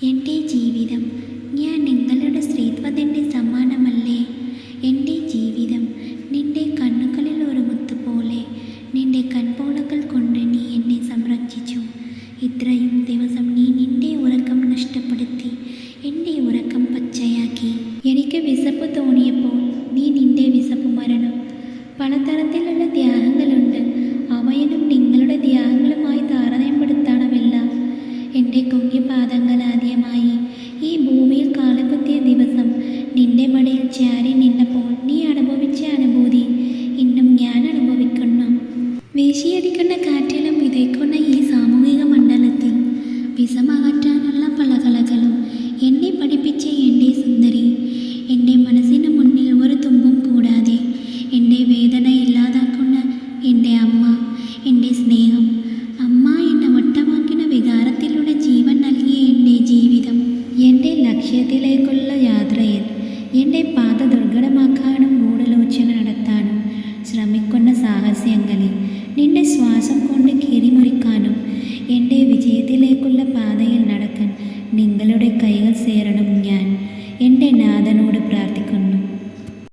എൻ്റെ ജീവിതം ഞാൻ നിങ്ങളുടെ സ്ത്രീത്വത്തിൻ്റെ സമ്മാനമല്ലേ. എൻ്റെ ജീവിതം നിന്റെ കണ്ണുകളിൽ ഒരു മുത്തുപോലെ, നിന്റെ കൺപോളകൾ കൊണ്ട് നീ എന്നെ സംരക്ഷിച്ചു. ഇത്രയും ദിവസം നീ നിന്റെ ഉറക്കം നഷ്ടപ്പെടുത്തി എൻ്റെ ഉറക്കം പച്ചയാക്കി. എനിക്ക് വിശപ്പ് തോന്നിയപ്പോൾ നീ നിന്റെ വിശപ്പ് മറന്നു. പലതരത്തിലുള്ള ത്യാഗങ്ങളുണ്ട്, അവയും നിങ്ങളുടെ ത്യാഗങ്ങളുമായി താരതമ്യപ്പെടുത്താണമില്ല. എൻ്റെ കുഞ്ഞുപാദങ്ങൾ ആദ്യമായി ഈ ഭൂമിയിൽ കാലുകുത്തിയ ദിവസം നിന്റെ മടിയിൽ ചാരി നിന്നപ്പോൾ നീ അനുഭവിച്ച അനുഭൂതി ഇന്നും ഞാൻ അനുഭവിക്കുന്നു. വീശിയടിക്കുന്ന കാറ്റിലും വിതയ്ക്കുന്ന ഈ സാമൂഹിക മണ്ഡലത്തിൽ വിഷമകറ്റാനുള്ള പല കലകളും എന്നെ പഠിപ്പിച്ച എൻ്റെ സുന്ദരി, എൻ്റെ മനസ്സിന് മുന്നിൽ ഒരു തുമ്പും കൂടാതെ എൻ്റെ വേദന ഇല്ലാതാക്കുന്ന എൻ്റെ അമ്മ, എൻ്റെ സ്നേഹം. അമ്മ എന്നെ വട്ടമാക്കിന വികാരത്തിലൂടെ ജീവൻ നൽകിയ എൻ്റെ ജീവിതം. എൻ്റെ ലക്ഷ്യത്തിലേക്കുള്ള യാത്രയിൽ എൻ്റെ പാത ദുർഘടമാക്കാനും ഗൂഢാലോചന നടത്താനും ശ്രമിക്കുന്ന സാഹസ്യങ്ങളിൽ നിന്റെ ശ്വാസം കൊണ്ട് കീറിമുറിക്കാനും എൻ്റെ വിജയത്തിലേക്കുള്ള പാതയിൽ നടക്കാൻ നിങ്ങളുടെ